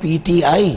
PTI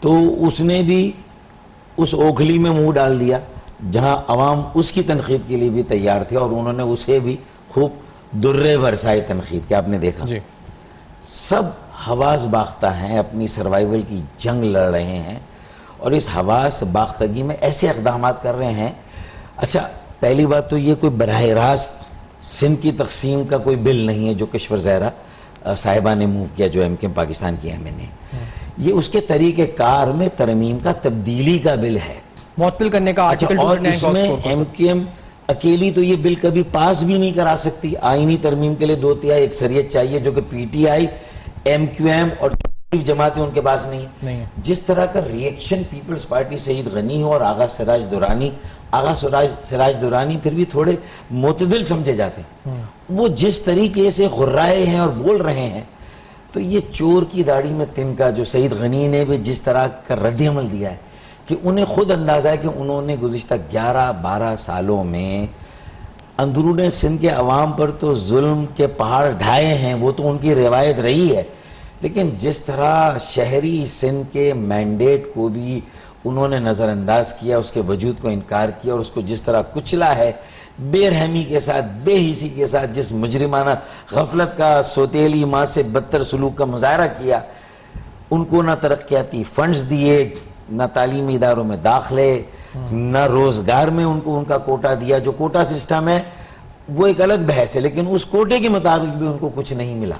تو اس نے بھی اس اوکھلی میں منہ ڈال دیا جہاں عوام اس کی تنقید کے لیے بھی تیار تھے، اور انہوں نے اسے بھی خوب درے برسائے تنقید کے. آپ نے دیکھا جی سب حواس باختہ ہیں، اپنی سروائیول کی جنگ لڑ رہے ہیں، اور اس حواس باختگی میں ایسے اقدامات کر رہے ہیں. اچھا پہلی بات تو یہ کوئی براہ راست سندھ کی تقسیم کا کوئی بل نہیں ہے جو کشور زہرا صاحبہ نے موو کیا، جو MKM پاکستان کی ایم این اے. یہ اس کے طریقہ کار میں ترمیم کا، تبدیلی کا بل ہے، معطل کرنے کا. اچھا اور اس میں MKM اکیلی تو یہ بل کبھی پاس بھی نہیں کرا سکتی. آئینی ترمیم کے لیے 2/3 اکثریت چاہیے، جو کہ PTI MQM اور جماعتیں ان کے پاس نہیں ہے. جس طرح کا reaction Peoples party Saeed Ghani ہو اور آغا سراج دورانی پھر بھی تھوڑے معتدل سمجھے جاتے ہیں، وہ جس طریقے سے غرائے ہیں اور بول رہے ہیں، تو یہ چور کی داڑھی میں تنکا جو سعید غنی نے بھی جس طرح کا رد عمل دیا ہے کہ انہیں خود اندازہ ہے کہ انہوں نے گزشتہ 11-12 سالوں میں اندرون سندھ کے عوام پر تو ظلم کے پہاڑ ڈھائے ہیں، وہ تو ان کی روایت رہی ہے، لیکن جس طرح شہری سندھ کے مینڈیٹ کو بھی انہوں نے نظر انداز کیا، اس کے وجود کو انکار کیا، اور اس کو جس طرح کچلا ہے، بے رحمی کے ساتھ، بے حسی کے ساتھ، جس مجرمانہ غفلت کا، سوتیلی ماں سے بدتر سلوک کا مظاہرہ کیا، ان کو نہ ترقیاتی فنڈز دیے، نہ تعلیمی اداروں میں داخلے، نہ روزگار میں ان کو ان کا کوٹا دیا. جو کوٹا سسٹم ہے وہ ایک الگ بحث ہے، لیکن اس کوٹے کے مطابق بھی ان کو کچھ نہیں ملا.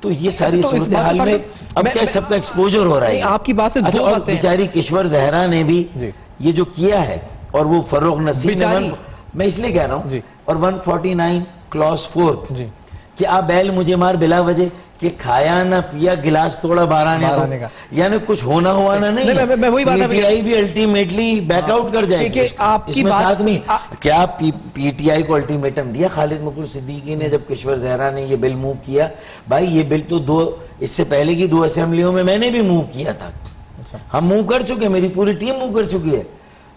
تو یہ ساری صورتحال میں اب کیا سب کا ایکسپوجر ہو رہا ہے. آپ کی بات سے دو باتیں ہیں. بیچاری کشور زہرا نے بھی یہ جو کیا ہے، اور وہ فروغ نصیر نے، میں اس لیے کہہ رہا ہوں، اور 149 کلاس 4 کہ آپ بیل مجھے مار بلا وجہ، کہ کھایا نہ پیا گلاس توڑا بارانے کا، یعنی کچھ ہونا ہوانا نہیں. میں وہی بات PTI بھی الٹیمیٹلی بیک آؤٹ کر جائے گی. اس میں ساتھ میں کیا PTI کو الٹیمیٹم دیا خالد مقبول صدیقی نے جب کشور زہرا نے یہ بل موو کیا؟ بھائی یہ بل تو اس سے پہلے کی 2 اسمبلیوں میں نے بھی موو کیا تھا. ہم موو کر چکے، میری پوری ٹیم موو کر چکی ہے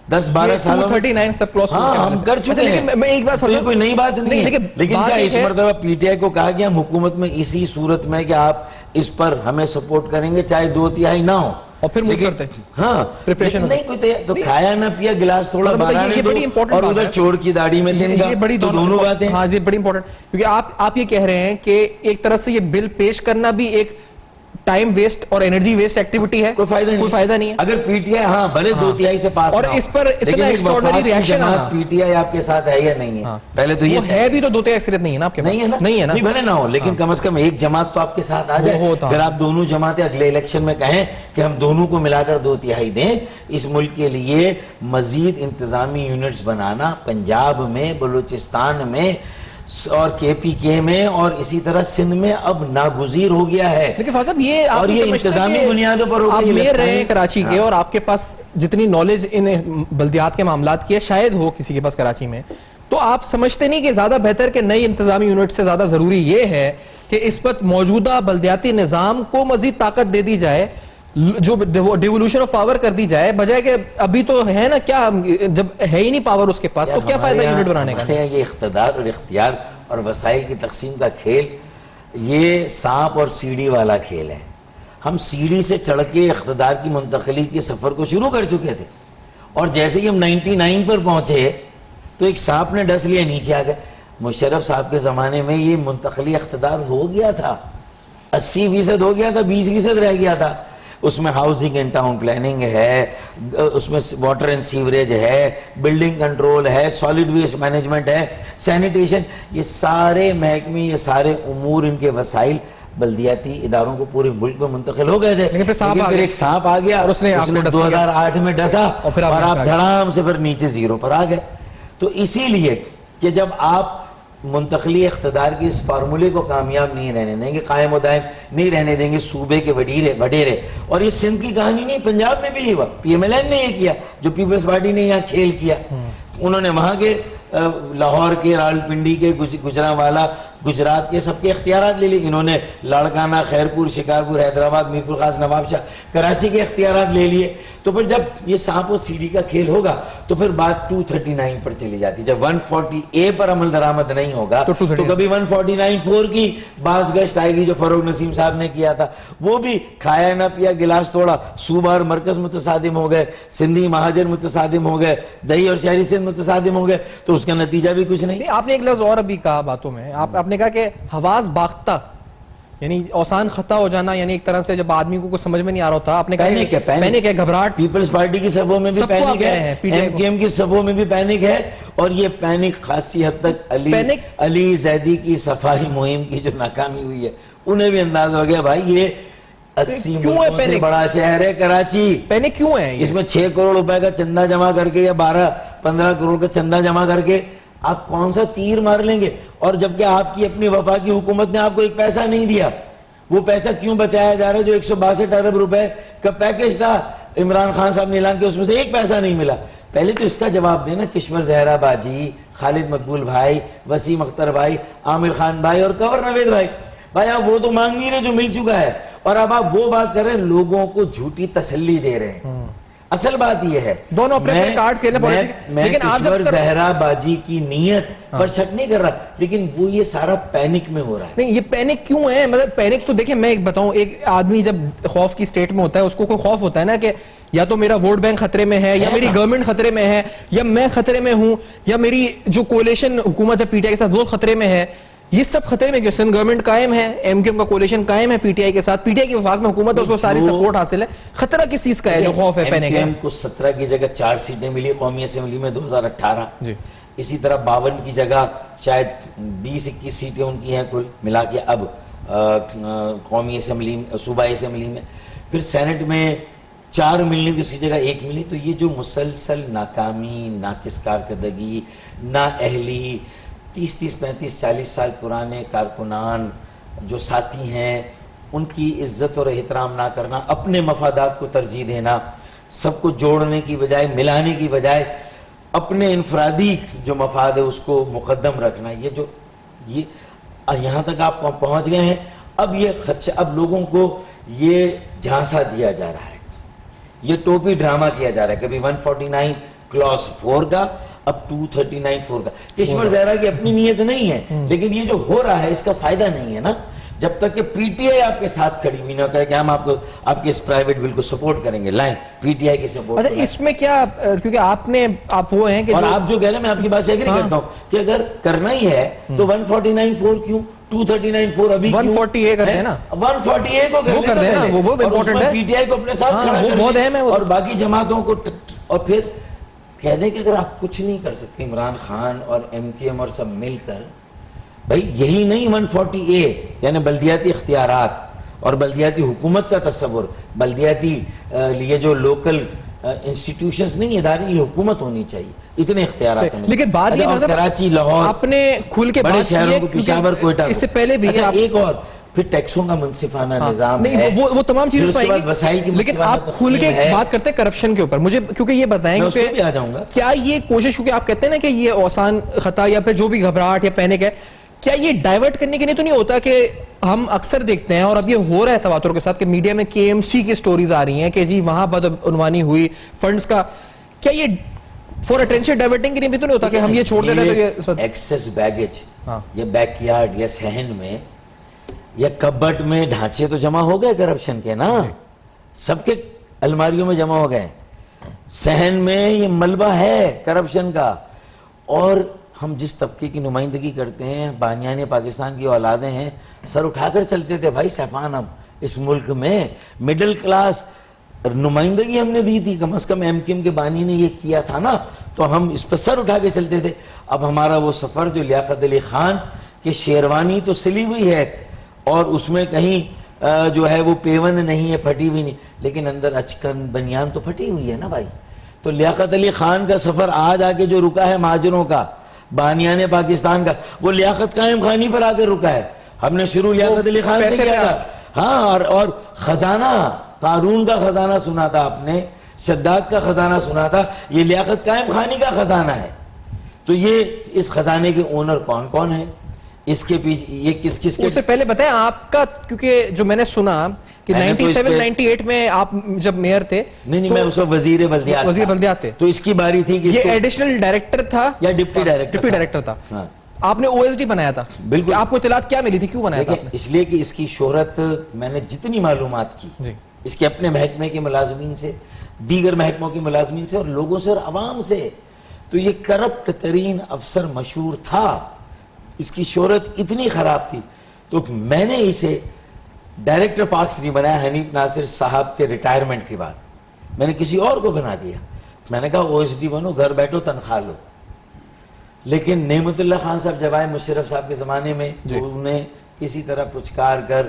10-12 سالوں میں. 239 سب کلوز ہم کر چکے ہیں. لیکن میں ایک بات تو یہ کوئی نئی بات نہیں ہے، لیکن کیا اس مرتبہ PTI کو کہا گیا حکومت میں اسی صورت میں کہ آپ اس پر ہمیں سپورٹ کریں گے چاہے 2/3 نہ ہو، اور پھر موو کرتے ہیں. ہاں پریپریشن نہیں کوئی تو کھایا نہ پیا گلاس تھوڑا بارانے دو، اور ادھر چور کی داڑھی میں یہ بڑی دونوں باتیں. ہاں یہ بڑی امپورٹنٹ، کیونکہ آپ یہ کہہ رہے ہیں کہ ایک طرح سے یہ بل پیش کرنا بھی ایک ٹائم ویسٹ اور انرجی ویسٹ ایکٹیویٹی ہے، کوئی فائدہ نہیں ہے. اگر PTI ہاں بھلے 2/3 سے پاس، اور اس پر اتنا ایکسٹراڈنری ریاکشن آنا، PTI آپ کے ساتھ ہے یا نہیں ہے؟ پہلے تو یہ ہے بھی تو 2/3 اکثریت نہیں ہے نا آپ کے پاس، نہیں ہے نا، بھلے نہ ہو، لیکن کم از کم ایک جماعت تو آپ کے ساتھ آ جائے. اگر آپ دونوں جماعتیں اگلے الیکشن میں کہیں کہ ہم دونوں کو ملا کر 2/3 دیں، اس ملک کے لیے مزید انتظامی یونٹس بنانا پنجاب میں، بلوچستان میں اور KPK میں اور اسی طرح سندھ میں اب ناگزیر ہو گیا ہے. لیکن فاضل صاحب یہ آپ انتظامی بنیادوں پر آپ میئر رہے ہیں کراچی کے، اور آپ کے پاس جتنی نالج ان بلدیات کے معاملات کی ہے شاید ہو کسی کے پاس کراچی میں، تو آپ سمجھتے نہیں کہ زیادہ بہتر کہ نئی انتظامی یونٹ سے زیادہ ضروری یہ ہے کہ اس وقت موجودہ بلدیاتی نظام کو مزید طاقت دے دی جائے، جو ڈیولوشن آف پاور کر دی جائے، بجائے کہ ابھی تو ہے نا کیا، جب ہے ہی نہیں پاور اس کے پاس تو کیا فائدہ یونٹ بنانے کا؟ یہ اقتدار اور اختیار اور وسائل کی تقسیم کا کھیل یہ سانپ اور سیڑھی والا کھیل ہے. ہم سیڑھی سے چڑھ کے اقتدار کی منتقلی کے سفر کو شروع کر چکے تھے، اور جیسے ہی ہم 99 پر پہنچے تو ایک سانپ نے ڈس لیا، نیچے آ گئے. مشرف صاحب کے زمانے میں یہ منتقلی اقتدار ہو گیا تھا، 80% ہو گیا تھا، 20% رہ گیا تھا. اس میں ہاؤسنگ اینڈ ٹاؤن پلاننگ ہے، اس میں واٹر اینڈ سیوریج ہے، بلڈنگ کنٹرول ہے، سالڈ ویسٹ مینجمنٹ ہے، سینیٹیشن، یہ سارے محکمے، یہ سارے امور، ان کے وسائل بلدیاتی اداروں کو پورے ملک میں منتقل ہو گئے تھے. لیکن پھر ایک سانپ آ گیا اور اس نے 2008 میں ڈسا، اور آپ دھڑام سے پھر نیچے زیرو پر آ گئے. تو اسی لیے کہ جب آپ منتقلی اقتدار کی اس فارمولے کو کامیاب نہیں رہنے دیں گے، قائم و دائم نہیں رہنے دیں گے صوبے کے وڈیرے، اور یہ سندھ کی کہانی نہیں، پنجاب میں بھی یہ ہوا، PMLN نے یہ کیا، جو پیپلز پارٹی نے یہاں کھیل کیا. انہوں نے وہاں کے لاہور کے، راولپنڈی کے، گجرانوالا، گجرات کے سب کے اختیارات لے لیے. انہوں نے لاڑکانہ, خیرپور, شکارپور, حیدرآباد, میرپور خاص, نواب شاہ, کراچی کے اختیارات لے لیے. تو پھر جب یہ سانپ و سیڑھی کا کھیل ہوگا تو پھر بات 239 پر چلی جاتی. جب 140A پر عمل درآمد نہیں ہوگا تو کبھی 149(4) کی باز گشت آئے گی جو فروغ نسیم صاحب نے کیا تھا. وہ بھی کھایا نہ پیا, گلاس توڑا, صوبہ اور مرکز متصادم ہو گئے, سندھی مہاجر متصادم ہو گئے, دہی اور شہری سندھ متصادم ہو گئے, تو اس کا نتیجہ بھی کچھ نہیں. آپ نے ایک لفظ اور ابھی کہا باتوں میں, آپ نے کہا کہ حواس باختہ, یعنی اوسان خطا ہو جانا, یعنی ایک طرح سے جب آدمی کو کچھ سمجھ میں نہیں آ رہا تھا. آپ نے کہا پینک ہے, گھبراہٹ. پیپلز پارٹی کی صفوں میں بھی پینک ہے, ایم کیو ایم کی صفوں میں بھی پینک ہے, اور یہ پینک خاصی حد تک علی زیدی کی صفائی مہم کی جو ناکامی ہوئی ہے انہیں بھی انداز ہو گیا بھائی یہ 80 ملکوں سے بڑا شہر ہے کراچی. پینک کیوں ہے؟ اس میں 6 کروڑ روپے کا چندہ جمع کر کے یا 12-15 کروڑ کا چندہ جمع کر کے آپ کون سا تیر مار لیں گے؟ اور جبکہ آپ کی اپنی وفاقی حکومت نے آپ کو ایک پیسہ نہیں دیا. وہ پیسہ کیوں بچایا جا رہا ہے جو 162 ارب روپے کا پیکج تھا عمران خان صاحب نے اعلان کیا, اس میں سے ایک پیسہ نہیں ملا. پہلے تو اس کا جواب دینا کشور زہرا باجی, خالد مقبول بھائی, وسیم اختر بھائی, عامر خان بھائی اور کنور نوید بھائی. بھائی آپ وہ تو مانگ نہیں رہے جو مل چکا ہے, اور اب آپ وہ بات کر رہے ہیں لوگوں کو جھوٹی تسلی دے رہے ہیں. اصل بات یہ ہے دونوں اپنے کارڈ کھیلنے, میں کشور زہرا باجی کی نیت پر شک نہیں کر رہا, لیکن وہ یہ سارا پینک میں ہو رہا ہے. نہیں, یہ پینک کیوں ہے؟ مطلب پینک تو دیکھیں, میں ایک بتاؤں, ایک آدمی جب خوف کی سٹیٹ میں ہوتا ہے اس کو کوئی خوف ہوتا ہے نا کہ یا تو میرا ووٹ بینک خطرے میں ہے, یا میری گورنمنٹ خطرے میں ہے, یا میں خطرے میں ہوں, یا میری جو کولیشن حکومت ہے پی ٹی آئی کے ساتھ وہ خطرے میں ہے. یہ سب خطرے میں, کہ سندھ گورنمنٹ قائم ہے, ایم کیو ایم کا کولیشن قائم ہے پی ٹی آئی کے ساتھ, پی ٹی آئی کی وفاق میں حکومت ہے, اس کو ساری سپورٹ حاصل ہے. خطرہ کس چیز کا ہے جو خوف ہے پینک ہے؟ ایم کیو ایم کو 17 کی جگہ 4 سیٹیں ملی قومی اسمبلی میں 2018. اسی طرح 52 کی جگہ شاید 20-21 سیٹیں ان کی ہیں کل ملا کے اب قومی اسمبلی, صوبہ اسمبلی میں. پھر سینٹ میں 4 ملنی تھی, اس کی جگہ 1 ملی. تو یہ جو مسلسل ناکامی, ناقص کارکردگی, نااہلی, 30-35-40 سال پرانے کارکنان جو ساتھی ہیں ان کی عزت اور احترام نہ کرنا, اپنے مفادات کو ترجیح دینا, سب کو جوڑنے کی بجائے, ملانے کی بجائے اپنے انفرادی جو مفاد ہے اس کو مقدم رکھنا, یہ یہاں تک آپ پہنچ گئے ہیں. اب یہ خدشہ, اب لوگوں کو یہ جھانسا دیا جا رہا ہے, یہ ٹوپی ڈرامہ کیا جا رہا ہے. کبھی 149 کلاس 4 کا, اب 239(4) کا. کشور زہرا کی اپنی نیت نہیں ہے, لیکن یہ جو ہو رہا ہے اس کا فائدہ نہیں ہے نا, جب تک کہ پی ٹی آئی آپ کے ساتھ کھڑی ہوئی نہ کہے کہ ہم آپ کے اس پرائیویٹ بل کو سپورٹ کریں گے, لائیں پی ٹی آئی کی سپورٹ. اچھا, اس میں کیا, کیونکہ آپ وہ ہیں کہ اور آپ جو کہہ رہے ہیں میں آپ کی بات سے ایگری کرتا ہوں کہ اگر کرنا ہی ہے تو 149(4) کیوں, 239(4) ابھی 140A کرتے ہیں نا, 140A کو کر دینا, وہ امپورٹنٹ ہے. پی ٹی آئی کو اپنے ساتھ کھڑا کر دیں اور باقی جماعتوں کو, اور پھر کہہ دیں کہ اگر آپ کچھ نہیں کر سکتے عمران خان اور ایم کیو ایم اور سب مل کر, بھائی یہی نہیں 140A یعنی بلدیاتی اختیارات اور بلدیاتی حکومت کا تصور, بلدیاتی یہ جو لوکل انسٹیٹیوشنز نہیں, ادارے, یہ حکومت ہونی چاہیے, اتنے اختیارات ہونی. لیکن بات یہ کراچی, لاہور, آپ نے کھل کے بڑے شہروں کو, پشاور, کوئٹہ, اس سے پہلے بھی ایک اور پھر ٹیکسوں کا منصفانہ نظام ہے, وہ تمام چیزیں پھر اس کے بعد وسائل کی لیکن آپ کھل کے بات کرتے ہیں کرپشن کے اوپر. مجھے کیونکہ یہ بتائیں کہ آ جاؤں گا, کیا یہ کوشش, کیونکہ آپ کہتے ہیں نا کہ یہ اوسان خطا یا پھر جو بھی گھبراہٹ یا پینک ہے, کیا یہ ڈائیورٹ کرنے کے لیے تو نہیں ہوتا کہ ہم اکثر دیکھتے ہیں, اور اب یہ ہو رہا ہے تواتر کے ساتھ, کہ میڈیا میں کے ایم سی کی سٹوریز آ رہی ہیں کہ جی وہاں بدعنوانی ہوئی فنڈز کا, کیا یہ فور اٹینشن ڈائیورٹنگ کے لیے بھی تو نہیں ہوتا کہ ہم یہ چھوڑ دیتے ہیں؟ تو یہ ایکسس بیگیج یا بیک یارڈ یا صحن میں یا کبٹ میں ڈھانچے تو جمع ہو گئے کرپشن کے نا, سب کے الماریوں میں جمع ہو گئے. صحن میں یہ ملبہ ہے کرپشن کا, اور ہم جس طبقے کی نمائندگی کرتے ہیں, بانیان پاکستان کی اولادیں ہیں, سر اٹھا کر چلتے تھے بھائی سیفان. اب اس ملک میں مڈل کلاس نمائندگی ہم نے دی تھی, کم از کم ایم کیو ایم کے بانی نے یہ کیا تھا نا, تو ہم اس پہ سر اٹھا کے چلتے تھے. اب ہمارا وہ سفر جو لیاقت علی خان کی شیروانی تو سلی ہوئی ہے اور اس میں کہیں جو ہے وہ پیوند نہیں ہے, پھٹی ہوئی نہیں, لیکن اندر اچکن بنیان تو پھٹی ہوئی ہے نا بھائی. تو لیاقت علی خان کا سفر آج آ کے جو رکا ہے مہاجروں کا, بانیان پاکستان کا, وہ لیاقت قائم خانی پر آ کر رکا ہے. ہم نے شروع لیاقت علی خان سے کیا تھا, ہاں, اور خزانہ, قارون کا خزانہ سنا تھا آپ نے, شداد کا خزانہ سنا تھا, یہ لیاقت قائم خانی کا خزانہ ہے. تو یہ اس خزانے کے اونر کون کون ہیں؟ اس کے پیچھے یہ کس کس کے اس سے پہلے بتائیں آپ کا, کیونکہ جو میں نے سنا کہ 97-98 میں آپ جب میئر تھے, نہیں میں اس وقت وزیر بلدیات تھے, تو اس کی باری تھی کہ یہ ایڈیشنل ڈائریکٹر تھا یا ڈپٹی ڈائریکٹر تھا, آپ نے او ایس ڈی بنایا تھا. بالکل. آپ کو اطلاعات کیا ملی تھی, کیوں بنایا تھا آپ نے؟ اس لیے کہ اس کی شہرت, میں نے جتنی معلومات کی اس کے اپنے محکمے کے ملازمین سے, دیگر محکموں کے ملازمین سے اور لوگوں سے اور عوام سے, تو یہ کرپٹ ترین افسر مشہور تھا, اس کی شہرت اتنی خراب تھی. تو میں نے اسے ڈائریکٹر پارکس نہیں بنایا حنیف ناصر صاحب کے ریٹائرمنٹ کے بعد, میں نے کسی اور کو بنا دیا. میں نے کہا او ایس ڈی بنو, گھر بیٹھو, تنخواہ لو. لیکن نعمت اللہ خان صاحب جب آئے مشرف صاحب کے زمانے میں, تو انہیں کسی طرح پچکار کر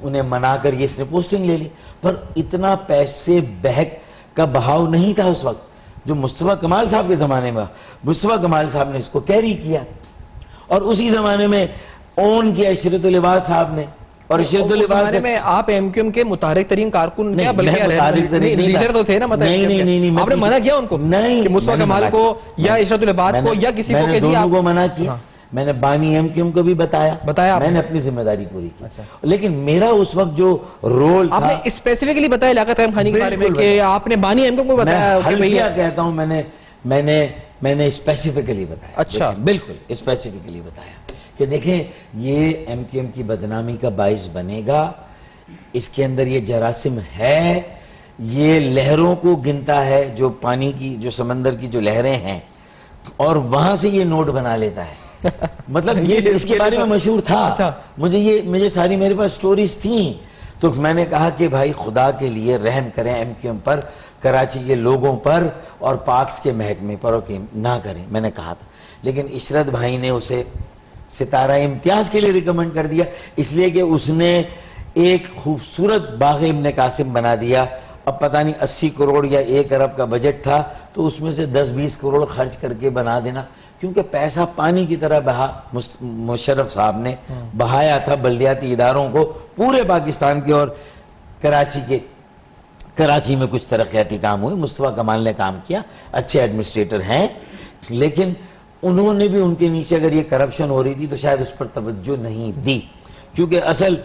انہیں منا کر یہ اس نے پوسٹنگ لے لی. پر اتنا پیسے بہک کا بہاؤ نہیں تھا اس وقت جو مصطفیٰ کمال صاحب کے زمانے میں. مصطفیٰ کمال صاحب نے اس کو کیری کیا, اور اسی زمانے میں اون کیا عشرت العباد صاحب نے. اور عشرت العباد سے میں آپ ایم کیو ایم کے متحرک ترین کارکن کیا, بلکہ لیڈر تو تھے نا, نہیں آپ نے منع کیا ان کو کہ مصطفیٰ کمال کو یا عشرت العباد کو یا کسی کو, میں نے دونوں کو منع کیا. میں نے بانی ایم کیو ایم کو بھی بتایا, میں نے اپنی ذمہ داری پوری کی. لیکن میرا اس وقت جو رول تھا, آپ نے اسپیسیفکلی بتایا لیاقت قائم خانی کے بارے میں کہ آپ نے بانی ایم کیو ایم کو بتایا, میں حلفیہ کہتا ہوں, میں نے اسپیسیفکلی بتایا. اچھا, بالکل اسپیسیفکلی بتایا کہ دیکھیں یہ ایم کیو ایم کی بدنامی کا باعث بنے گا, اس کے اندر یہ جراثیم ہے, یہ لہروں کو گنتا ہے, جو پانی کی, جو سمندر کی جو لہریں ہیں, اور وہاں سے یہ نوٹ بنا لیتا ہے. مطلب یہ اس کے بارے میں مشہور تھا. مجھے ساری میرے پاس سٹوریز تھیں. تو میں نے کہا کہ بھائی خدا کے لیے رحم کریں ایم کیو ایم پر, کراچی کے لوگوں پر اور پاکس کے محکمے پر, اور نہ کریں. میں نے کہا تھا, لیکن عشرت بھائی نے اسے ستارہ امتیاز کے لیے ریکمنڈ کر دیا, اس لیے کہ اس نے ایک خوبصورت باغ ابن قاسم بنا دیا. اب پتہ نہیں 80 کروڑ یا 1 ارب کا بجٹ تھا, تو اس میں سے 10-20 کروڑ خرچ کر کے بنا دینا, کیونکہ پیسہ پانی کی طرح بہا. مشرف صاحب نے بہایا تھا بلدیاتی اداروں کو پورے پاکستان کے, اور کراچی میں کچھ ترقیاتی کام ہوئے. مصطفیٰ کمال نے کام کیا, اچھے ایڈمنسٹریٹر ہیں, لیکن انہوں نے بھی, ان کے نیچے اگر یہ کرپشن ہو رہی تھی تو شاید اس پر توجہ نہیں دی, کیونکہ اصل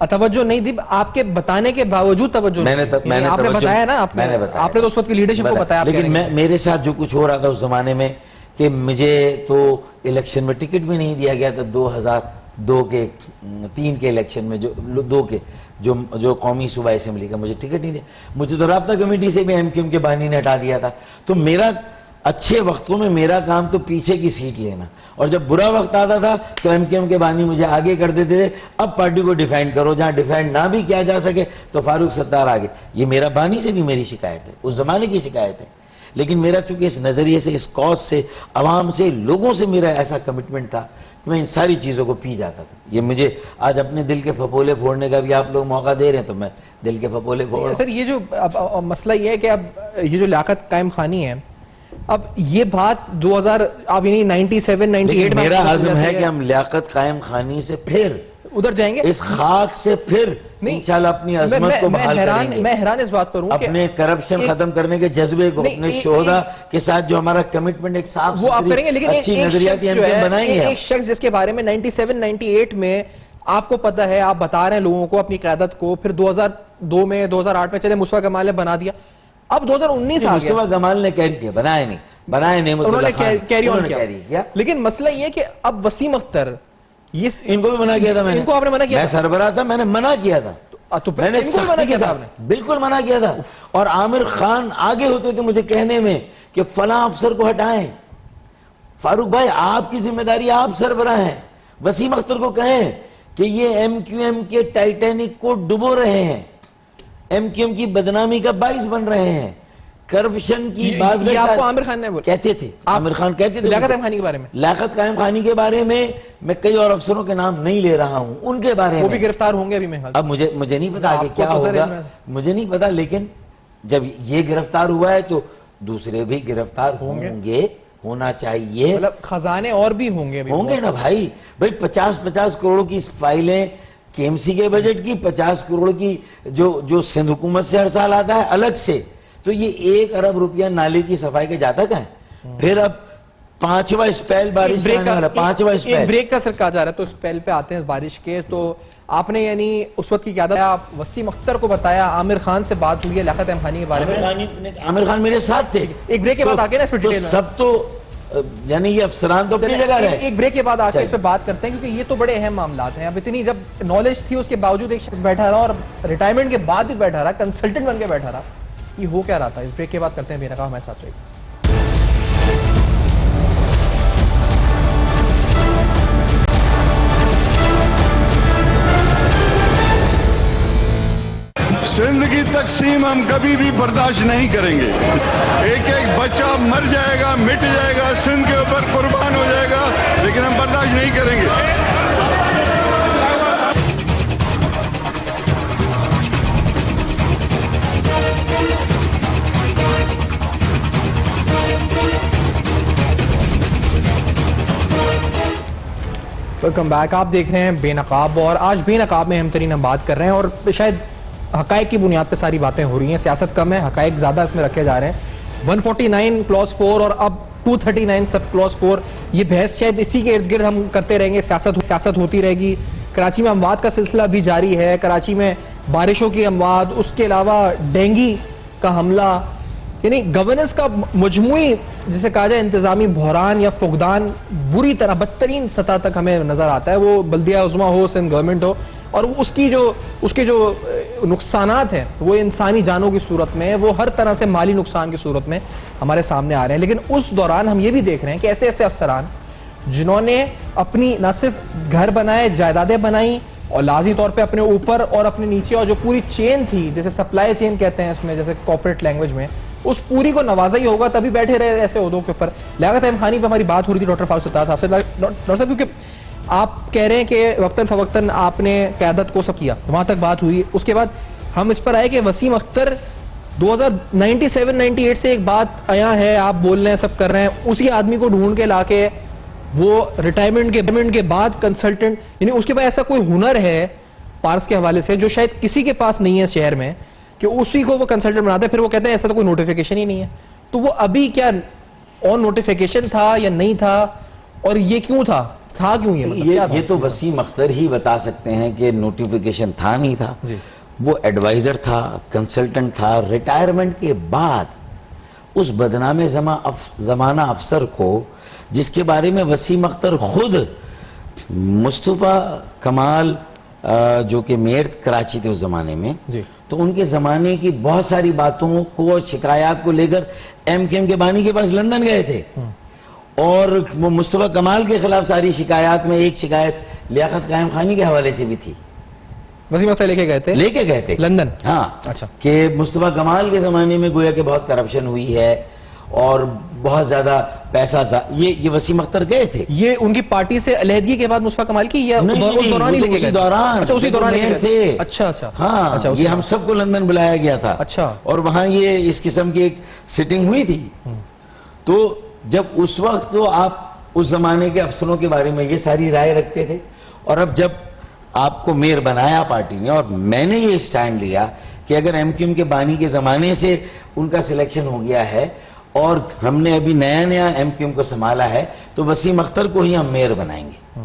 توجہ نہیں دی. آپ کے بتانے کے باوجود توجہ نہیں, آپ نے بتایا نا, آپ نے تو اس وقت کی لیڈرشپ کو بتایا. لیکن میرے ساتھ جو کچھ ہو رہا تھا اس زمانے میں, کہ مجھے تو الیکشن میں ٹکٹ بھی نہیں دیا گیا تھا. 2002 کے 3 کے الیکشن میں, جو 2 کے جو قومی صوبائی اسمبلی کا, مجھے ٹکٹ نہیں دیا. مجھے تو رابطہ کمیٹی سے بھی ایم کیو ایم کے بانی نے ہٹا دیا تھا. تو میرا اچھے وقتوں میں میرا کام تو پیچھے کی سیٹ لینا, اور جب برا وقت آتا تھا تو ایم کیو ایم کے بانی مجھے آگے کر دیتے تھے. اب پارٹی کو ڈیفینڈ کرو, جہاں ڈیفینڈ نہ بھی کیا جا سکے تو فاروق ستار آگے. یہ میرا بانی سے بھی میری شکایت ہے, اس زمانے کی شکایت ہے. لیکن میرا چونکہ اس نظریے سے, اس کاز سے, عوام سے, لوگوں سے میرا ایسا کمٹمنٹ تھا کہ میں ان ساری چیزوں کو پی جاتا تھا. یہ مجھے آج اپنے دل کے پھپولے پھوڑنے کا بھی آپ لوگ موقع دے رہے ہیں, تو میں دل کے پھپولے پھوڑ. سر یہ جو مسئلہ یہ ہے کہ اب یہ جو لیاقت قائم خانی ہے, اب یہ بات 2000 اب یعنی 97-98 میں میرا عزم ہے کہ ہم لیاقت قائم خانی سے پھر ادھر جائیں گے, اس خاک سے پھر انشاءاللہ اپنی عظمت کو بحال کریں گے. میں حیران اس بات پر ہوں کہ اپنے کرپشن ختم کرنے کے جذبے کو, اپنے شہداء کے ساتھ جو ہمارا کمٹمنٹ ایک صاف وہ آپ کریں گے. لیکن اچھی نظریاتی ہم بنائیں گے. ایک شخص جس کے بارے میں 97-98 میں آپ کو پتا ہے, آپ بتا رہے ہیں لوگوں کو اپنی قیادت کو, پھر 2002 میں 2008 میں چلے مصطفیٰ کمال نے بنا دیا, اب 2019 آ گیا. مصطفیٰ کمال نے کیری کیا, بنایا نہیں, بنائے نعمت اللہ خان, کیری آن کیا. لیکن مسئلہ یہ کہ اب وسیم اختر, ان کو بھی منع کیا تھا میں نے, ان کو آپ نے منع کیا, میں سربراہ تھا, میں نے منع کیا تھا, میں نے منع کیا تھا, بالکل منع کیا تھا. اور عامر خان آگے ہوتے تھے مجھے کہنے میں کہ فلاں افسر کو ہٹائیں. فاروق بھائی آپ کی ذمہ داری, آپ سربراہ ہیں. وسیم اختر کو کہیں کہ یہ ایم کیو ایم کے ٹائٹینک کو ڈبو رہے ہیں, ایم کیو ایم کی بدنامی کا باعث بن رہے ہیں, کرپشن کی باز آپ کو عامر خان نے کہتے تھے, عامر خان کہتے تھے لیاقت قائم خانی کے بارے میں. لیاقت قائم خانی کے بارے میں کئی اور افسروں کے نام نہیں لے رہا ہوں, ان کے بارے میں وہ بھی گرفتار ہوں گے ابھی. میں اب مجھے نہیں پتا کہ کیا ہوگا, مجھے نہیں پتا, لیکن جب یہ گرفتار ہوا ہے تو دوسرے بھی گرفتار ہوں گے, ہونا چاہیے. مطلب خزانے اور بھی ہوں گے نا بھائی. 50 کروڑ کی فائلیں کے ایم سی کے بجٹ کی, 50 کروڑ کی جو سندھ حکومت سے ہر سال آتا ہے الگ سے, تو یہ 1 ارب روپیہ نالے کی صفائی کے جاتا کہاں ہے. پھر اب 5واں اسپیل بارش کا آنے والا، 5واں اسپیل. ایک بریک کا سر کہا جا رہا ہے، تو اسپیل پہ آتے ہیں بارش کے. تو آپ نے یعنی اس وقت کی قیادت آپ وسیم اختر کو بتایا، عامر خان سے بات ہوئی ہے لیاقت احمد خانی کے بارے میں. عامر خان میرے ساتھ تھے. ایک بریک کے بعد آگے نا اس پہ ڈیٹیل میں سب تو یعنی یہ افسران تو اپنی جگہ رہے. ایک بریک کے بعد آ کے اس پہ بات کرتے ہیں، کیونکہ یہ تو بڑے اہم معاملات ہیں. اب اتنی جب نالج تھی اس کے باوجود ایک شخص بیٹھا رہا اور ریٹائرمنٹ کے بعد بھی بیٹھا رہا، کنسلٹنٹ بن کے بیٹھا رہا، یہ ہو کیا رہا تھا؟ اس بریک کے بعد کرتے ہیں بے نقاب ہمارے ساتھ رہی. سندھ کی تقسیم ہم کبھی بھی برداشت نہیں کریں گے. ایک ایک بچہ مر جائے گا، مٹ جائے گا، سندھ کے اوپر قربان ہو جائے گا، لیکن ہم برداشت نہیں کریں گے. Welcome back. آپ دیکھ رہے ہیں بے نقاب، اور آج بے نقاب میں اہم ترین ہم بات کر رہے ہیں، اور شاید حقائق کی بنیاد پہ ساری باتیں ہو رہی ہیں. سیاست کم ہے، حقائق زیادہ اس میں رکھے جا رہے ہیں. 149 کلوز 4 اور اب 239 سب کلوز 4، یہ بحث شاید اسی کے ارد گرد ہم کرتے رہیں گے. سیاست ہوتی رہے گی. کراچی میں اموات کا سلسلہ بھی جاری ہے. کراچی میں بارشوں کی اموات، اس کے علاوہ ڈینگی کا حملہ، یعنی گورننس کا مجموعی جسے کہا جائے انتظامی بحران یا فقدان بری طرح بدترین سطح تک ہمیں نظر آتا ہے. وہ بلدیہ عظمیٰ ہو، سندھ گورنمنٹ ہو، اور اس کے جو نقصانات ہیں وہ انسانی جانوں کی صورت میں، وہ ہر طرح سے مالی نقصان کی صورت میں ہمارے سامنے آ رہے ہیں. لیکن اس دوران ہم یہ بھی دیکھ رہے ہیں کہ ایسے ایسے افسران جنہوں نے اپنی نہ صرف گھر بنائے، جائیدادیں بنائیں، اور لازمی طور پہ اپنے اوپر اور اپنے نیچے، اور جو پوری چین تھی جیسے سپلائی چین کہتے ہیں اس میں، جیسے کارپوریٹ لینگویج میں، اس پوری کو نوازا ہی ہوگا تبھی بیٹھے رہے ایسے عہدوں کے اوپر. لیاقت احمد خانی پہ ہماری بات ہو رہی تھی ڈاکٹر فاروق ستار صاحب سے. ڈاکٹر صاحب کیونکہ آپ کہہ رہے ہیں کہ وقتاً فوقتاً آپ نے قیادت کو سب کیا، وہاں تک بات ہوئی. اس کے بعد ہم اس پر آئے کہ وسیم اختر 2097-98 سے ایک بات آیا ہے، آپ بول رہے ہیں، سب کر رہے ہیں، اسی آدمی کو ڈھونڈ کے لا کے وہ ریٹائرمنٹ کے بعد کنسلٹنٹ، یعنی اس کے بعد ایسا کوئی ہنر ہے پارس کے حوالے سے جو شاید کسی کے پاس نہیں ہے شہر میں، کہ اسی کو وہ کنسلٹنٹ بناتا ہے. پھر وہ کہتے ہیں ایسا تو کوئی نوٹیفیکیشن ہی نہیں ہے. تو وہ ابھی کیا آن نوٹیفیکیشن تھا یا نہیں تھا، اور یہ کیوں تھا کیوں؟ یہ تو وسیم اختر ہی بتا سکتے ہیں کہ نوٹیفیکیشن تھا نہیں تھا. وہ ایڈوائزر تھا، کنسلٹنٹ تھا. ریٹائرمنٹ کے بعد اس بدنام زمانہ افسر کو، جس کے بارے میں وسیم اختر خود مصطفیٰ کمال جو کہ میئر کراچی تھے اس زمانے میں، تو ان کے زمانے کی بہت ساری باتوں کو، شکایات کو لے کر ایم کیو ایم کے بانی کے پاس لندن گئے تھے. اور وہ مصطفیٰ کمال کے خلاف ساری شکایات میں ایک شکایت لیاقت قائم خانی کے حوالے سے بھی تھی. وسیم اختر لے کے گئے تھے لندن. ہاں، اچھا. کہ مصطفیٰ کمال کے زمانے میں گویا کہ بہت کرپشن ہوئی ہے اور بہت زیادہ پیسہ یہ وسیم اختر گئے تھے. یہ ان کی پارٹی سے علیحدگی کے بعد مصطفیٰ کمال کی یا اس دوران ہی لے کے گئے؟ اسی دوران تھے. اچھا. ہاں، یہ ہم سب کو لندن بلایا گیا تھا. اچھا. اور وہاں یہ اس قسم کی ایک سٹنگ ہوئی تھی. تو جب اس وقت تو آپ اس زمانے کے افسروں کے بارے میں یہ ساری رائے رکھتے تھے، اور اب جب آپ کو میئر بنایا پارٹی نے، اور میں نے یہ سٹینڈ لیا کہ اگر ایم کیو ایم کے بانی کے زمانے سے ان کا سلیکشن ہو گیا ہے اور ہم نے ابھی نیا ایم کیو ایم کو سنبھالا ہے، تو وسیم اختر کو ہی ہم میئر بنائیں گے.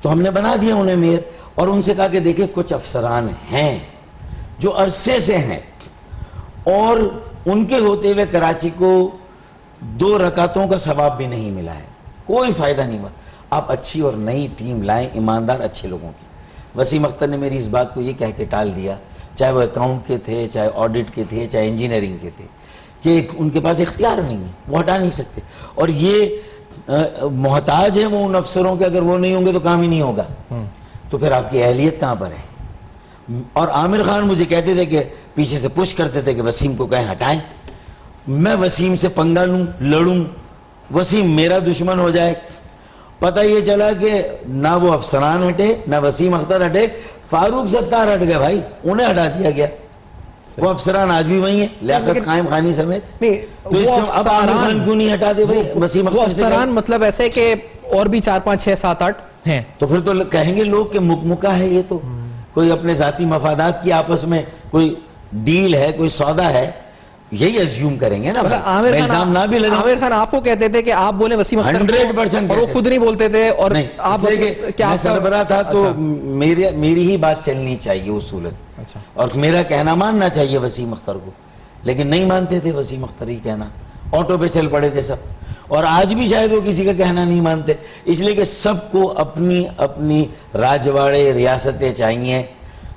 تو ہم نے بنا دیا انہیں میئر، اور ان سے کہا کہ دیکھیں کچھ افسران ہیں جو عرصے سے ہیں، اور ان کے ہوتے ہوئے کراچی کو 2 رکعتوں کا ثواب بھی نہیں ملا ہے، کوئی فائدہ نہیں ہوا. آپ اچھی اور نئی ٹیم لائیں، ایماندار اچھے لوگوں کی. وسیم اختر نے میری اس بات کو یہ کہہ کے ٹال دیا، چاہے وہ اکاؤنٹ کے تھے، چاہے آڈٹ کے تھے، چاہے انجینئرنگ کے تھے، کہ ان کے پاس اختیار نہیں ہے، وہ ہٹا نہیں سکتے. اور یہ محتاج ہیں وہ ان افسروں کے، اگر وہ نہیں ہوں گے تو کام ہی نہیں ہوگا. تو پھر آپ کی اہلیت کہاں پر ہے؟ اور عامر خان مجھے کہتے تھے کہ پیچھے سے پش کرتے تھے کہ وسیم کو کہیں ہٹائیں. میں وسیم سے پنگا لوں، لڑوں، وسیم میرا دشمن ہو جائے. پتہ یہ چلا کہ نہ وہ افسران ہٹے، نہ وسیم اختر ہٹے، فاروق ستار ہٹ گئے بھائی، انہیں ہٹا دیا گیا. وہ افسران آج بھی وہی ہیں، لیاقت قائم خانی سمیت. تو اس کو اب عامر خان کیوں نہیں ہٹا دے بھائی وسیم اختر؟ وہ افسران مطلب ایسے کہ اور بھی 4 5 6 7 8 ہیں، تو پھر تو کہیں گے لوگ کہ مکمکہ ہے، یہ تو کوئی اپنے ذاتی مفادات کی آپس میں کوئی ڈیل ہے، کوئی سودا ہے. یہی ازیوم کریں گے نا, عامر الزام نہ بھی لگے. عامر خان آپ کو کہتے تھے کہ آپ بولیں وسیم اختر 100% اور وہ خود نہیں بولتے تھے, اور آپ کیا سربراہ تھا تو میری ہی بات چلنی چاہیے اصولاً, اور میرا کہنا ماننا چاہیے وسیم اختر کو, لیکن نہیں مانتے تھے وسیم اختر ہی کہنا, آٹو پہ چل پڑے تھے سب, اور آج بھی شاید وہ کسی کا کہنا نہیں مانتے, اس لیے کہ سب کو اپنی اپنی راجواڑے ریاستیں چاہیے,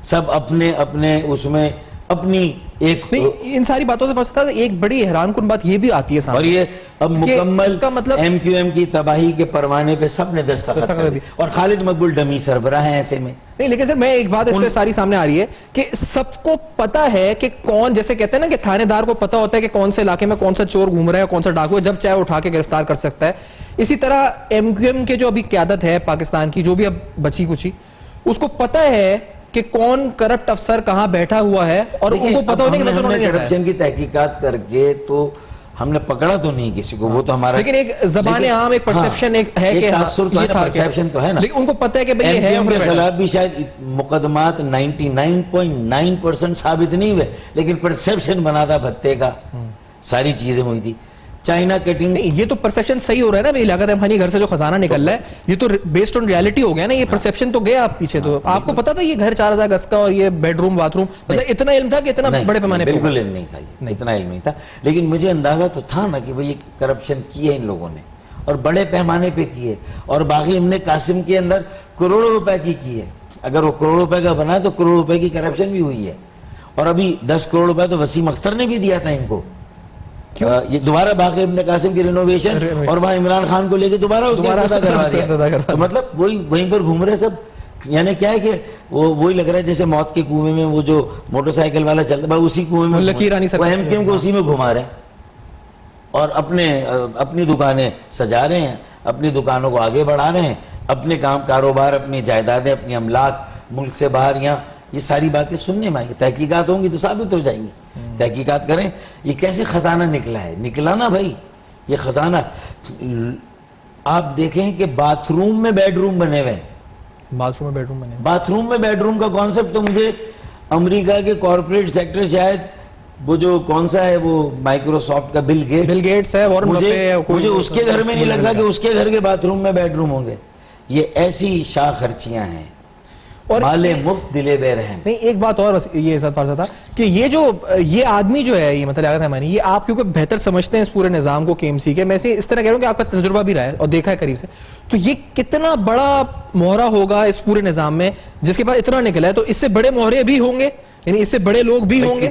سب اپنے اپنے اس میں اپنی ایک, ان ساری باتوں سے فرض تھا ایک بڑی حیران کن بات یہ بھی آتی ہے سامنے, اور یہ اب مکمل ایم کیو ایم کی تباہی کے پروانے پہ سب نے دستخط کر دی, اور خالد مقبول ڈمی سربراہ ہیں ایسے میں. نہیں لیکن سر میں ایک بات اس پہ ساری سامنے آ رہی ہے کہ سب کو پتا ہے کہ کون, جیسے کہتے ہیں نا کہ تھانے دار کو پتا ہوتا ہے کہ کون سے علاقے میں کون سا چور گھوم رہا ہے, کون سا ڈاکو ہے, جب چاہے اٹھا کے گرفتار کر سکتا ہے. اسی طرح ایم کیو ایم کے جو ابھی قیادت ہے پاکستان کی, جو بھی اب بچی کچی, اس کو پتا ہے کہ کون کرپٹ افسر کہاں بیٹھا ہوا ہے, اور ان کو پتا ہونے کہ کرپشن کی تحقیقات کر کے تو ہم نے پکڑا تو نہیں کسی کو, وہ تو ہمارا, لیکن ایک زبان عام ایک پرسپشن ہے کہ پرسپشن تو ہے نا, لیکن ان کو پتا ہے کہ بھئی یہ ہے, ان کے خلاف بھی شاید مقدمات 99.9% ثابت نہیں ہوئے, لیکن پرسپشن بنا تھا بھتے کا, ساری چیزیں ہوئی تھی. چائنا کٹنگ, یہ تو پرسپشن صحیح ہو رہا ہے نا, لیاقت احمدی گھر سے جو خزانہ نکل رہا ہے یہ تو بیسڈ آن ریالٹی ہو گیا نا, یہ پرسپشن تو گیا آپ پیچھے. تو آپ کو پتا تھا یہ گھر 4000 گز کا اور یہ بیڈ روم باتھ روم, مطلب اتنا علم تھا کہ اتنا بڑے پیمانے پہ؟ بالکل علم نہیں تھا, اتنا علم نہیں تھا, لیکن مجھے اندازہ تو تھا نا کہ بھئی کرپشن کی ہے ان لوگوں نے, اور بڑے پیمانے پہ کی ہے, اور باقی ہم نے قاسم کے اندر کروڑوں روپے کی ہے. اگر وہ کروڑ روپے کا بنا تو کروڑ روپے کی کرپشن بھی ہوئی ہے, اور ابھی 10 کروڑ روپے تو وسیم اختر نے بھی دیا تھا ان کو. یہ دوبارہ باقی ابن قاسم کی رینوویشن, اور وہاں عمران خان کو لے کے دوبارہ اس کا افتتاح کروا دیا. تو مطلب وہیں پر گھوم رہے سب, یعنی کیا ہے کہ وہی لگ رہا ہے جیسے موت کے کنویں میں وہ جو موٹر سائیکل والا چلتا ہے, اسی کنویں میں وہ ایم کیو ایم کو اسی میں گھما رہے ہیں, اور اپنی دکانیں سجا رہے ہیں, اپنی دکانوں کو آگے بڑھا رہے ہیں, اپنے کاروبار, اپنی جائیدادیں, اپنی املاک ملک سے باہر. یہاں یہ ساری باتیں سننے میں آئی, تحقیقات ہوں گی تو ثابت ہو جائیں گی. تحقیقات کریں یہ کیسے خزانہ نکلا ہے, نکلا نا بھائی یہ خزانہ. آپ دیکھیں کہ باتھ روم میں بیڈ روم بنے ہوئے ہیں, باتھ روم میں بیڈ روم کا کانسیپٹ تو مجھے امریکہ کے کارپوریٹ سیکٹر, شاید وہ جو کون سا ہے وہ مائکروسافٹ کا بل گیٹس ہے, مجھے اس کے گھر میں نہیں لگتا کہ اس کے گھر کے باتھ روم میں بیڈ روم ہوں گے. یہ ایسی شاہ خرچیاں ہیں, اور مالے مفت دلے بے رحم. نہیں ایک بات اور یہ ساتھ فرض تھا کہ یہ آدمی جو ہے, یہ مطلب ہماری, یہ آپ کیونکہ بہتر سمجھتے ہیں اس پورے نظام کو KMC کے, میں اس طرح کہہ رہا ہوں کہ آپ کا تجربہ بھی رہا ہے اور دیکھا ہے قریب سے, تو یہ کتنا بڑا مہرہ ہوگا اس پورے نظام میں جس کے بعد اتنا نکلا ہے, تو اس سے بڑے مہرے بھی ہوں گے, یعنی اس سے بڑے لوگ بھی ہوں گے,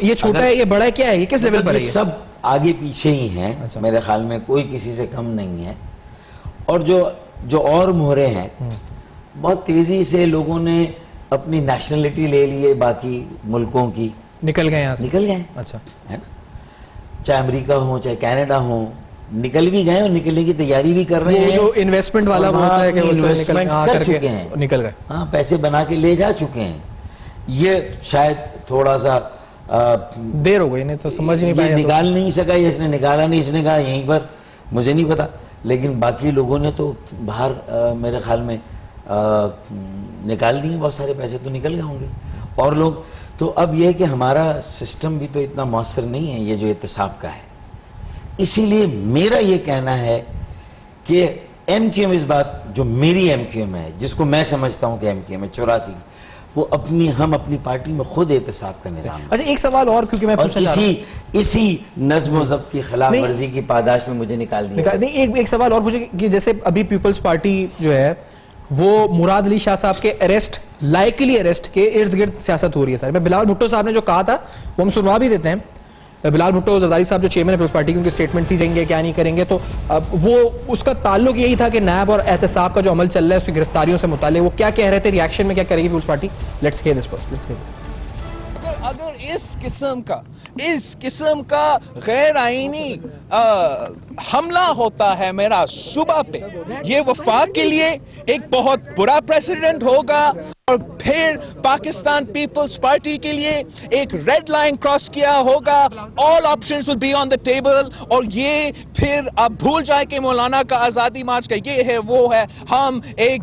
یہ چھوٹا ہے, یہ بڑا ہے, کیا ہے, یہ کس لیول پر ہے؟ سب آگے پیچھے ہی ہیں میرے خیال میں, کوئی کسی سے کم نہیں ہے. اور جو اور مہرے ہیں, بہت تیزی سے لوگوں نے اپنی نیشنلٹی لے لیے باقی ملکوں کی, نکل گئے یہاں سے, نکل گئے. اچھا ہے نا, چاہے امریکہ ہو چاہے کینیڈا ہو, نکل بھی گئے اور نکلنے کی تیاری بھی کر رہے ہیں. جو انویسٹمنٹ والا ہوتا ہے کہ انویسٹمنٹ کر چکے ہیں, نکل گئے, ہاں پیسے بنا کے لے جا چکے ہیں. یہ شاید تھوڑا سا دیر ہو گئی, نہیں تو سمجھ نہیں پایا, نکال نہیں سکا, اس نے نکالا نہیں, اس نے کہا یہیں پر, مجھے نہیں پتا, لیکن باقی لوگوں نے تو باہر میرے خیال میں نکال دیے, بہت سارے پیسے تو نکل گئے ہوں گے. اور لوگ تو اب یہ ہے کہ ہمارا سسٹم بھی تو اتنا مؤثر نہیں ہے یہ جو احتساب کا ہے. اسی لیے میرا یہ کہنا ہے کہ ایم کیو ایم, اس بات جو میری ایم کیو ایم ہے, جس کو میں سمجھتا ہوں کہ ایم کیو ایم ہے 84, وہ ہم اپنی پارٹی میں خود احتساب کا نظام. اچھا ایک سوال اور, کیونکہ میں پوچھنا چاہ رہا ہوں, اسی نظم و ضبط کی خلاف ورزی کی پاداش میں مجھے نکال دیا. نہیں ایک سوال اور پوچھے کہ جیسے ابھی پیپلز پارٹی جو ہے وہ مراد علی شاہ صاحب کے اریسٹ, لائکلی اریسٹ کے ارد گرد سیاست ہو رہی ہے سر. میں بلال بھٹو صاحب نے جو کہا تھا وہ ہم سنوا بھی دیتے ہیں. بلال بھٹو زرداری صاحب جو چیئرمین ہے پیپلز پارٹی کی, ان کی اسٹیٹمنٹ تھی, دیں گے کیا نہیں کریں گے, تو وہ اس کا تعلق یہی تھا کہ نیب اور احتساب کا جو عمل چل رہا ہے اس کی گرفتاریوں سے متعلق, وہ کیا کہہ رہے تھے, ریاکشن میں کیا کرے گی Peoples Party. Let's hear this first, let's hear this. اگر اس قسم کا غیر آئینی حملہ ہوتا ہے میرا صوبہ پہ, یہ وفاق کے لیے ایک بہت برا پریسیڈنٹ ہوگا, اور پھر پاکستان پیپلز پارٹی کے لیے ایک ریڈ لائن کراس کیا ہوگا. all options will be on the table, اور یہ پھر آپ بھول جائیں کہ مولانا کا آزادی مارچ کا یہ ہے وہ ہے, ہم ایک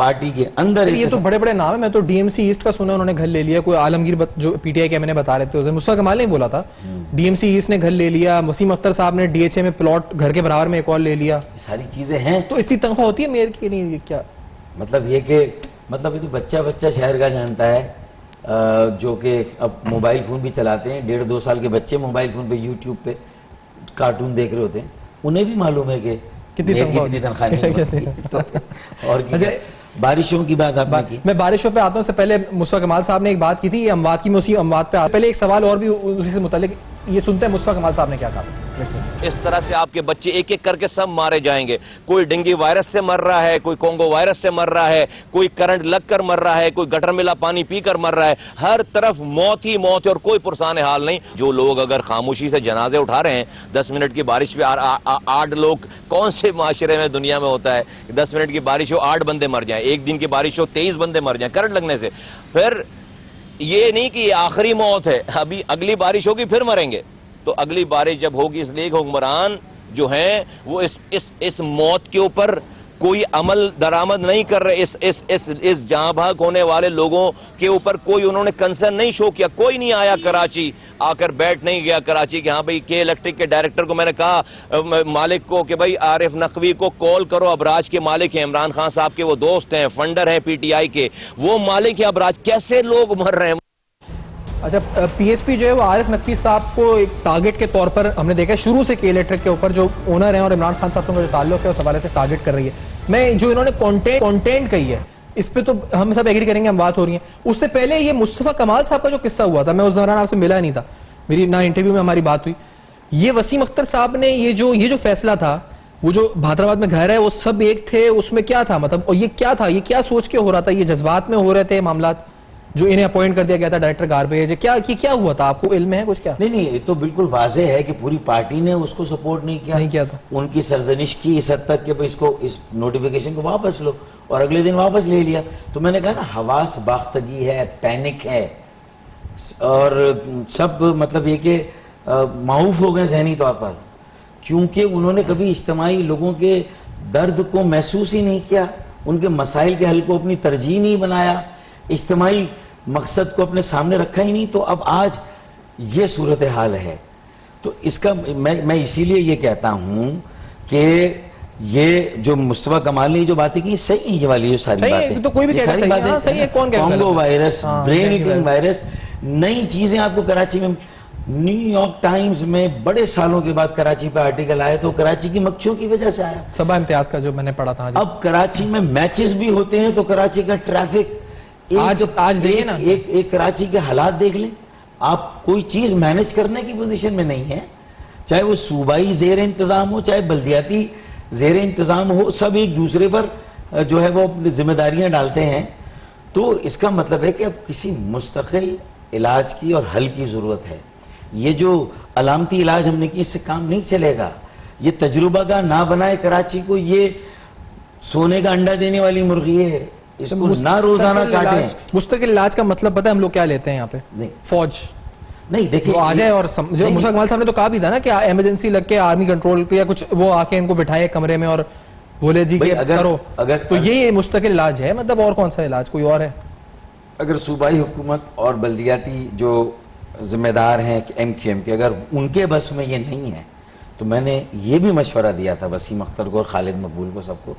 پارٹی کے اندر یہ تو بڑے بڑے نام ہیں. میں تو ڈی ایم سی ایسٹ کا سنا انہوں نے گھر لے لیا, کوئی عالمگیر جو پی ٹی آئی کے ایم این اے بتا رہے تھے, مصطفیٰ کمال نے بولا تھا ڈی ایم سی ایسٹ نے گھر لے لیا, وسیم اختر صاحب نے ڈی ایچ اے میں پلاٹ گھر کے برابر میں ایک اور لے لیا. ساری چیزیں ہیں. تو اتنی تنخواہ ہوتی ہے میئر کی نہیں؟ کیا مطلب یہ کہ مطلب یہ تو بچہ شہر کا جانتا ہے, جو کہ اب موبائل فون بھی چلاتے ہیں, 1.5-2 سال کے بچے موبائل فون پہ یوٹیوب پہ کارٹون دیکھ رہے ہوتے ہیں, انہیں بھی معلوم ہے کہ کتنی تنخواہ نہیں. اور بارشوں کی بات آپ نے کی, میں بارشوں پہ آتا ہوں. سے پہلے مصطفیٰ کمال صاحب نے ایک بات کی تھی, یہ اموات کی, میں اسی اموات پہ پہلے ایک سوال اور بھی اسی سے متعلق, یہ سنتے ہیں مصطفیٰ کمال صاحب نے کیا کہا. اس طرح سے آپ کے بچے ایک ایک کر کے سب مارے جائیں گے. کوئی ڈینگی وائرس سے مر رہا ہے, کوئی کونگو وائرس سے مر رہا ہے, کوئی کرنٹ لگ کر مر رہا ہے, کوئی گٹر ملا پانی پی کر مر رہا ہے. ہر طرف موت ہی موت ہے اور کوئی پرسان حال نہیں. جو لوگ اگر خاموشی سے جنازے اٹھا رہے ہیں, 10 منٹ کی بارش پہ 8 لوگ, کون سے معاشرے میں دنیا میں ہوتا ہے 10 منٹ کی بارش ہو 8 بندے مر جائیں, ایک دن کی بارش ہو 23 بندے مر جائیں کرنٹ لگنے سے. پھر یہ نہیں کہ یہ آخری موت ہے, ابھی اگلی بارش ہوگی پھر مریں گے. تو اگلی بارش جب ہوگی, اس لیے حکمران جو ہیں وہ اس موت کے اوپر کوئی عمل درآمد نہیں کر رہے. اس جاں بحق ہونے والے لوگوں کے اوپر کوئی انہوں نے کنسرن نہیں شو کیا. کوئی نہیں آیا کراچی, آ کر بیٹھ نہیں گیا کراچی کہ ہاں بھائی کے الیکٹرک کے ڈائریکٹر کو میں نے کہا, مالک کو, کہ بھائی عارف نقوی کو کال کرو. ابراج کے مالک ہیں, عمران خان صاحب کے وہ دوست ہیں, فنڈر ہیں پی ٹی آئی کے, وہ مالک ہیں ابراج. کیسے لوگ مر رہے ہیں. اچھا, پی ایس پی جو ہے وہ عارف نقوی صاحب کو ایک ٹارگٹ کے طور پر ہم نے دیکھا شروع سے کے الیکٹرک کے اوپر جو اونر ہیں اور عمران خان صاحب کا جو تعلق ہے اس حوالے سے ٹارگٹ کر رہی ہے. میں جو انہوں نے کانٹینٹ کہی ہے اس پہ تو ہم سب ایگری کریں گے, ہم بات ہو رہی ہیں. اس سے پہلے یہ مصطفیٰ کمال صاحب کا جو قصہ ہوا تھا, میں اس دوران آپ سے ملا نہیں تھا, میری نہ انٹرویو میں ہماری بات ہوئی. یہ وسیم اختر صاحب نے یہ جو فیصلہ تھا, وہ جو بھادرآباد میں گھر ہے وہ سب ایک تھے, اس میں کیا تھا مطلب, اور یہ کیا تھا, یہ کیا سوچ کے ہو رہا تھا, یہ جذبات میں ہو رہے تھے معاملات جو انہیں اپوائنٹ کر دیا گیا تھا ڈائریکٹر گاربیج, کیا ہوا تھا, آپ کو علم ہے کچھ؟ کیا نہیں, یہ تو بالکل واضح ہے کہ پوری پارٹی نے اس کو سپورٹ نہیں کیا تھا. ان کی سرزنش کی اس حد تک کہ اس نوٹیفیکیشن کو واپس لو, اور اگلے دن واپس لے لیا. تو میں نے کہا نا, حواس باختگی ہے, پینک ہے, اور سب مطلب یہ کہ معاوف ہو گئے ذہنی طور پر, کیونکہ انہوں نے کبھی اجتماعی لوگوں کے درد کو محسوس ہی نہیں کیا, ان کے مسائل کے حل کو اپنی ترجیح نہیں بنایا, اجتماعی مقصد کو اپنے سامنے رکھا ہی نہیں. تو اب آج یہ صورتحال ہے. تو اس کا میں اسی لیے یہ کہتا ہوں کہ یہ جو مصطفیٰ کمال نے جو باتیں کی صحیح ہیں, یہ والی جو ساری باتیں, تو کوئی بھی کہہ سکتا ہے, Congo virus, brain eating virus, نئی چیزیں آپ کو کراچی میں, نیو یارک ٹائمز میں بڑے سالوں کے بعد کراچی پہ آرٹیکل آئے تو کراچی کی مکھیوں کی وجہ سے آیا. صبا امتیاز کا جو میں نے پڑھا تھا. اب کراچی میں میچز بھی ہوتے ہیں تو کراچی کا ٹریفک, آج دیکھیں نا, ایک کراچی کے حالات دیکھ لیں آپ, کوئی چیز مینج کرنے کی پوزیشن میں نہیں ہے, چاہے وہ صوبائی زیر انتظام ہو, چاہے بلدیاتی زیر انتظام ہو, سب ایک دوسرے پر جو ہے وہ ذمہ داریاں ڈالتے ہیں. تو اس کا مطلب ہے کہ اب کسی مستقل علاج کی اور حل کی ضرورت ہے. یہ جو علامتی علاج ہم نے کی, اس سے کام نہیں چلے گا. یہ تجربہ کا نہ بنائے کراچی کو, یہ سونے کا انڈا دینے والی مرغی ہے, اس کو نہ روزانہ کاٹیں. مستقل علاج کا مطلب پتہ ہے ہم لوگ کیا لیتے ہیں یہاں پہ؟ نہیں, فوج نہیں. دیکھیں آ جائے, اور جو مصطفیٰ کمال صاحب نے تو کہا بھی تھا نا کہ ایمرجنسی لگ کے آرمی کنٹرول یا کچھ, وہ آ کے ان کو بٹھائے کمرے میں اور بولے جی کہ کرو. تو یہ مستقل علاج ہے مطلب, اور کون سا علاج کوئی اور ہے؟ اگر صوبائی حکومت اور بلدیاتی جو ذمہ دار ہیں ایم کیو ایم کے, اگر ان کے بس میں یہ نہیں ہے, تو میں نے یہ بھی مشورہ دیا تھا وسیم اختر کو اور خالد مقبول کو, سب کو,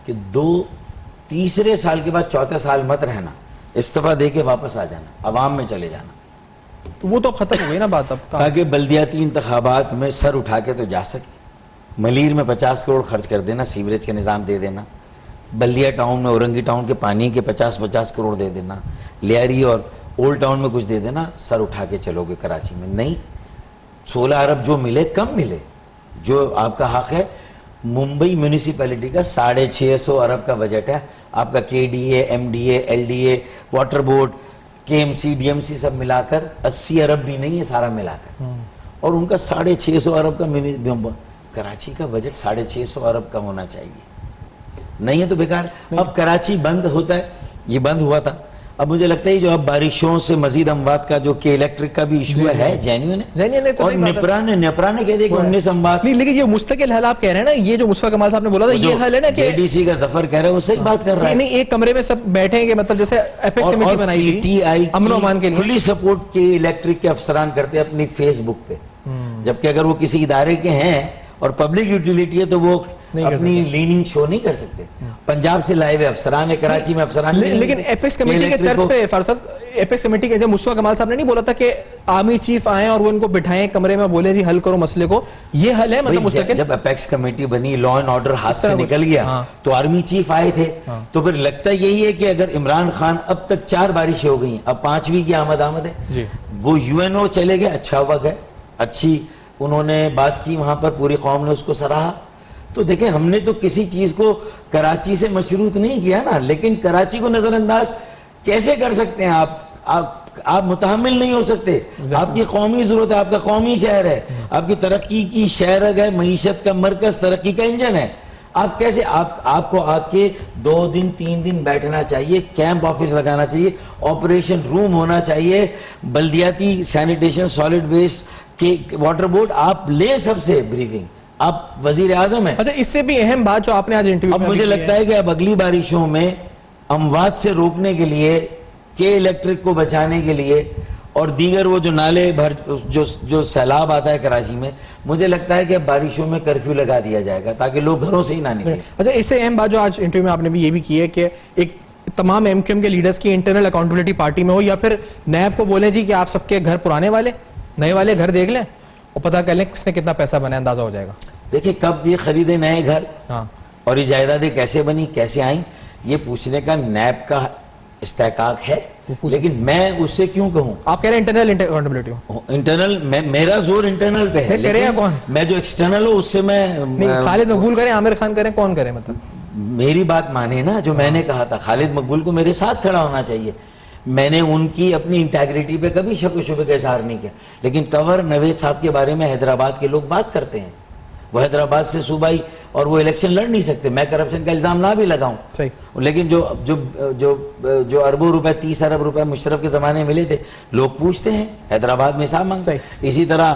کہ تیسرے سال کے بعد چوتھے سال مت رہنا, استعفیٰ دے کے واپس آ جانا, عوام میں چلے جانا. تو وہ تو ختم ہو گئی نا بات اب, تاکہ بلدیاتی انتخابات میں سر اٹھا کے تو جا سکے. ملیر میں 50 کروڑ خرچ کر دینا, سیوریج کا نظام دے دینا, بلدیا ٹاؤن میں, اورنگی ٹاؤن کے پانی کے 50 کروڑ دے دینا, لیاری اور اولڈ ٹاؤن میں کچھ دے دینا, سر اٹھا کے چلو گے کراچی میں. نہیں, 16 ارب جو ملے کم ملے, جو آپ کا حق ہے. ممبئی میونسپیلٹی کا 650 ارب کا بجٹ ہے, آپ کا K D A, M D A, L D A, water board, K M C, D M C سب ملا کر 80 ارب بھی نہیں ہے سارا ملا کر, اور ان کا 650 ارب کا. کراچی کا بجٹ 650 ارب کا ہونا چاہیے, نہیں ہے تو بیکار. اب کراچی بند ہوتا ہے, یہ بند ہوا تھا, اب مجھے لگتا ہے جو اب بارشوں سے مزید اموات کا جو کہ الیکٹرک کا بھی ایشو ہے جینیون ہے, اور نیپرا نے کہہ دیا کہ 19 اموات نہیں, لیکن یہ مستقل حل آپ کہہ رہے ہیں نا, یہ جو مصطفیٰ کمال صاحب نے بولا تھا یہ حل ہے نا کہ JDC کا ظفر کہہ رہا ہے, وہ صحیح بات کر رہا ہے. نہیں, ایک کمرے میں سب بیٹھیں گے, مطلب جیسے ایپیکس کمیٹی بنائی تھی امن و امان کے لیے, کھلی سپورٹ کے الیکٹرک کے افسران کرتے ہیں اپنی فیس بک پہ, جبکہ اگر وہ کسی ادارے کے ہیں اور پبلک یوٹیلیٹی ہے تو وہ اپنی لیننگ شو نہیں کر سکتے. پنجاب سے لائے ہوئے افسران ہے, کراچی میں افسران, لیکن ایپیکس کمیٹی کے طرز پہ فاروق صاحب, ایپیکس کمیٹی کے جب مصطفیٰ کمال صاحب نے نہیں بولا تھا کہ آرمی چیف آئیں اور وہ ان کو بٹھائیں کمرے میں, بولے جی حل کرو مسئلے کو, یہ حل ہے مطلب مستقل. جب ایپیکس کمیٹی بنی, لا اینڈ آرڈر ہاتھ سے نکل گیا تو آرمی چیف آئے تھے, تو پھر لگتا یہی ہے کہ اگر عمران خان, اب تک 4 بارشیں ہو گئی, اب 5ویں کی آمد ہے, وہ UNO چلے گئے, اچھا ہوا گئے, اچھی انہوں نے بات کی وہاں پر, پوری قوم نے اس کو سراہا. تو دیکھیں ہم نے تو کسی چیز کو کراچی سے مشروط نہیں کیا نا, لیکن کراچی کو نظر انداز کیسے کر سکتے ہیں آپ متحمل نہیں ہو سکتے. آپ کی قومی ضرورت ہے, آپ کا قومی شہر ہے, آپ کی ترقی کی شہرگ ہے, معیشت کا مرکز, ترقی کا انجن ہے. آپ کیسے, آپ کو آ کے 2 دن 3 دن بیٹھنا چاہیے, کیمپ آفس لگانا چاہیے, آپریشن روم ہونا چاہیے, بلدیاتی سینیٹیشن, سالڈ ویسٹ کے واٹر بورڈ, آپ لے سب سے بریفنگ, آپ وزیر اعظم ہیں. اچھا, اس سے بھی اہم بات جو آپ نے آج انٹرویو میں, اب مجھے لگتا ہے کہ اب اگلی بارشوں میں اموات سے روکنے کے لیے, کے الیکٹرک کو بچانے کے لیے, اور دیگر وہ جو نالے جو سیلاب آتا ہے کراچی میں, مجھے لگتا ہے کہ اب بارشوں میں کرفیو لگا دیا جائے گا تاکہ لوگ گھروں سے ہی نہ نکلیں. اچھا, اس سے اہم بات جو آج انٹرویو میں آپ نے بھی یہ بھی کی ہے کہ ایک تمام MQM کے لیڈرز کی انٹرنل اکاؤنٹیبلٹی پارٹی میں ہو, یا پھر نیب کو بولیں جی کہ آپ سب کے گھر پرانے والے, نئے والے گھر دیکھ لیں اور پتہ کر لیں کس نے کتنا پیسہ بنا, اندازہ ہو جائے گا. دیکھیں کب یہ خریدے نئے گھر, اور یہ جائیدادیں کیسے بنی, کیسے آئیں, یہ پوچھنے کا نیب کا استحقاق ہے. لیکن میں اس سے کیوں کہوں, آپ کہہ رہے ہیں انٹرنل اکاؤنٹیبلٹی ہو, انٹرنل, میرا زور انٹرنل پہ ہے, لیکن میں جو ایکسٹرنل ہوں اس سے میں, خالد مقبول کریں, عامر خان کریں, کون کریں, مطلب میری بات مانے نا, جو میں نے کہا تھا خالد مقبول کو میرے ساتھ کھڑا ہونا چاہیے. میں نے ان کی اپنی انٹیگریٹی پہ کبھی شک و شبہ کا اظہار نہیں کیا, لیکن کنور نوید صاحب کے بارے میں حیدرآباد کے لوگ بات کرتے ہیں, وہ حیدرآباد سے صوبائی اور وہ الیکشن لڑ نہیں سکتے. میں کرپشن کا الزام نہ بھی لگاؤں, لیکن جو اربوں روپے, 30 ارب روپے مشرف کے زمانے ملے تھے, لوگ پوچھتے ہیں, حیدرآباد میں حساب مانگتے. اسی طرح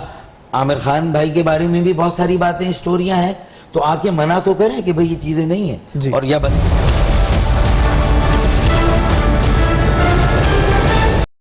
عامر خان بھائی کے بارے میں بھی بہت ساری باتیں, اسٹوریاں ہیں, تو آ کے منع تو کریں کہ بھئی یہ چیزیں نہیں ہیں. اور یا